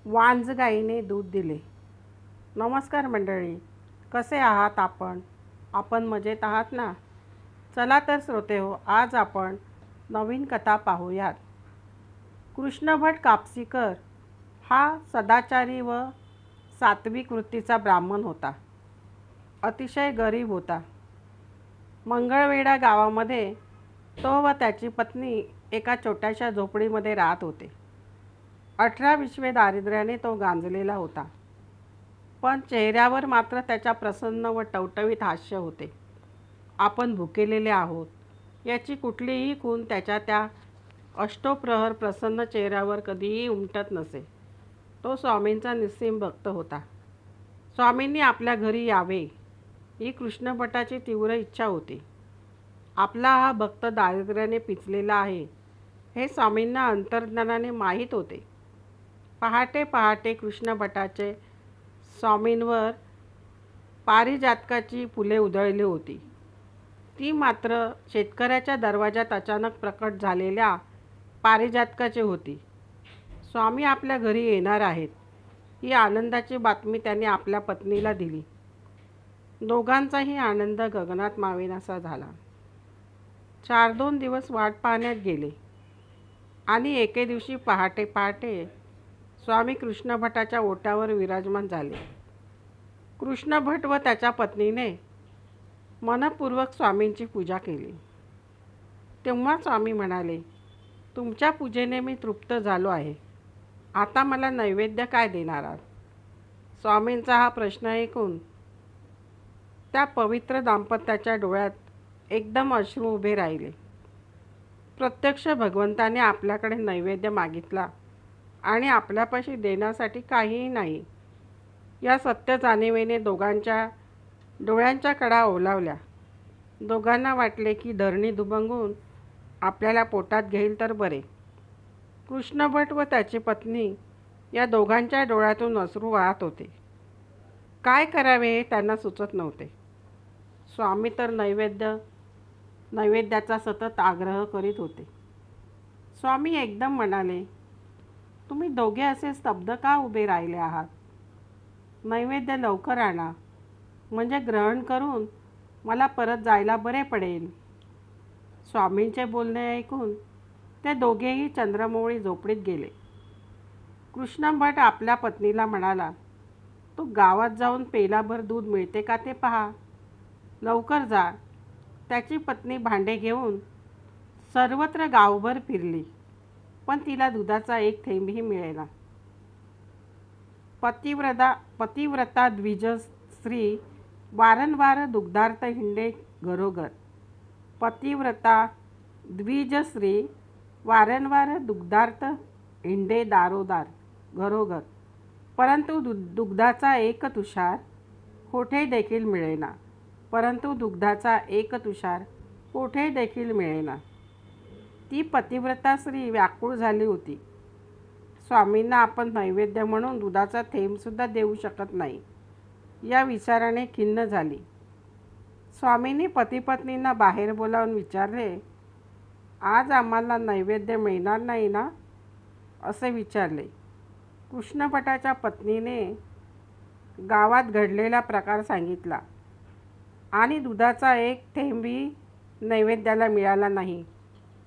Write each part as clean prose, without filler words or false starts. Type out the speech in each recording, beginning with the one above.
वांज गाईने दूध दिले. नमस्कार मंडळी, कसे आहात आपण? आपण मजेत आहात ना? चला तर श्रोतेहो, आज आपण नवीन कथा पाहूयात. कृष्णभट कापसीकर हा सदाचारी व सात्विक वृत्तीचा ब्राह्मण होता. अतिशय गरीब होता. मंगळवेढा गावामध्ये तो व त्याची पत्नी एका छोट्याशा झोपडीमध्ये राहत होते. 18-20 दारिद्र्याने तो गांजलेला होता, पण चेहऱ्यावर मात्र त्याच्या प्रसन्न व टवटवीत हास्य होते. आपण भुकेलेले आहोत याची कुठलीही खूण त्याच्या त्या अष्टोप्रहर प्रसन्न चेहऱ्यावर कधीही उमटत नसे. तो स्वामींचा निस्सीम भक्त होता. स्वामींनी आपल्या घरी यावे ही कृष्णभटाची तीव्र इच्छा होती. आपला हा भक्त दारिद्र्याने पिचलेला आहे हे स्वामींना अंतर्ज्ञानाने माहीत होते. पहाटे पहाटे कृष्णभटाचे स्वामींवर पारिजातकाची फुले उधळली होती. ती मात्र शेतकऱ्याच्या दरवाजात अचानक प्रकट झालेल्या पारिजातकाची होती. स्वामी आपल्या घरी येणार आहेत ही आनंदाची बातमी त्याने आपल्या पत्नीला दिली. दोघांचाही आनंद गगनात मावेनासा झाला. 4-2 दिवस वाट पाहण्यात गेले आणि एके दिवशी पहाटे पहाटे स्वामी कृष्णभटाच्या ओट्यावर विराजमान झाले. कृष्णभट व त्याच्या पत्नीने मनपूर्वक स्वामींची पूजा केली. तेव्हा स्वामी म्हणाले, तुमच्या पूजेने मी तृप्त झालो आहे. आता मला नैवेद्य काय देणार आहात? स्वामींचा हा प्रश्न ऐकून त्या पवित्र दाम्पत्याच्या डोळ्यात एकदम अश्रू उभे राहिले. प्रत्यक्ष भगवंताने आपल्याकडे नैवेद्य मागितला आणि आपल्यापाशी देण्यासाठी काहीही नाही या सत्य जाणीवेने दोघांच्या डोळ्यांच्या कडा ओलावल्या. दोघांना वाटले की धरणी दुभंगून आपल्याला पोटात घेईल तर बरे. कृष्णभट व त्याची पत्नी या दोघांच्या डोळ्यातून अश्रू वाहत होते. काय करावे हे त्यांना सुचत नव्हते. स्वामी तर नैवेद्याचा सतत आग्रह करीत होते. स्वामी एकदम म्हणाले, तुम्ही दोघे असे स्तब्ध का उभे राहिले आहात? नैवेद्य लवकर आणा, म्हणजे ग्रहण करून मला परत जायला बरे पडेल. स्वामींचे बोलणे ऐकून ते दोघेही चंद्रमौळी झोपडीत गेले. कृष्णभट आपल्या पत्नीला म्हणाला, तू गावात जाऊन पेलाभर दूध मिळते का ते पहा. लवकर जा. त्याची पत्नी भांडे घेऊन सर्वत्र गावभर फिरली, पण तिला दुधाचा एक थेंबही मिळेना. पतिव्रता द्विज स्त्री वारंवार दुग्धार्थ हिंडे घरोघर. पतिव्रता द्विज स्त्री वारंवार दुग्धार्थ हिंडे दारोदार घरोघर, परंतु दुग्धाचा एक तुषार कोठे देखील मिळेना. ती पतिव्रता स्त्री व्याकुळ झाली होती. स्वामींना आपण नैवेद्य म्हणून दुधाचा थेंबसुद्धा देऊ शकत नाही या विचाराने खिन्न झाली. स्वामींनी पतिपत्नींना बाहेर बोलावून विचारले, आज आम्हाला नैवेद्य मिळणार नाही ना? असे विचारले. कृष्णभटाच्या पत्नीने गावात घडलेला प्रकार सांगितला आणि दुधाचा एक थेंबही नैवेद्याला मिळाला नाही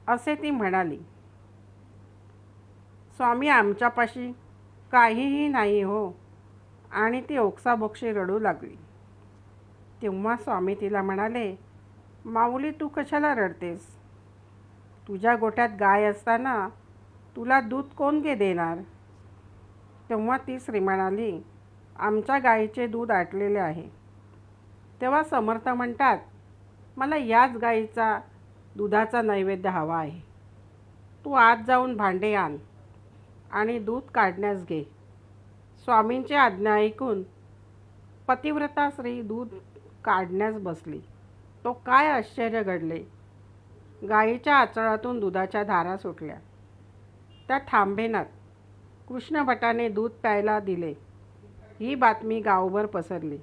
असे ती म्हणाली. स्वामी, आमच्यापाशी काहीही नाही हो. आणि ती ओक्साबोक्शी रडू लागली. तेव्हा स्वामी तिला म्हणाले, माऊली, तू कशाला रडतेस? तुझ्या गोठ्यात गाय असताना तुला दूध कोण देणार? तेव्हा ती स्त्री म्हणाली, आमच्या गायीचे दूध आटलेले आहे. तेव्हा समर्थ म्हणतात, मला याच गायीचा दुधाचा नैवेद्य हवा आहे. तू आत जाऊन भांडे आण आणि दूध काढण्यास घे. स्वामींची आज्ञा ऐकून पतिव्रता स्त्री दूध काढण्यास बसली. तो काय आश्चर्य घडले! गायीच्या आचळातून दुधाच्या धारा सुटल्या. त्या थांबेनात. कृष्णभटाने दूध प्यायला दिले ही बातमी गावभर पसरली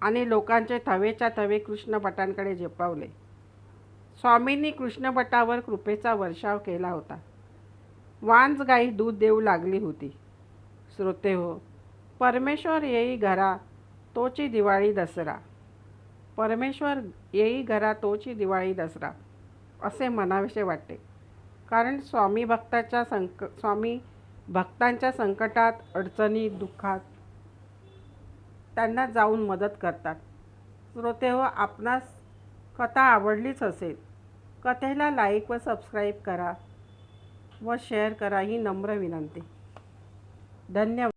आणि लोकांचे थवेच्या थवे कृष्णभटांकडे झेपावले. स्वामींनी कृष्णभटावर कृपेचा वर्षाव केला होता. वांज गाई दूध देऊ लागली होती. श्रोते हो, परमेश्वर येई घरा तोची दिवाळी दसरा. परमेश्वर येई घरा तोची दिवाळी दसरा असे म्हणावेसे वाटते. कारण स्वामी भक्तांच्या संकटात, अडचणीत, दुःखात त्यांना जाऊन मदत करतात. श्रोते हो, आपणास कथा आवडलीच असेल, कथेला लाईक व सबस्क्राईब करा व शेअर करा ही नम्र विनंती. धन्यवाद.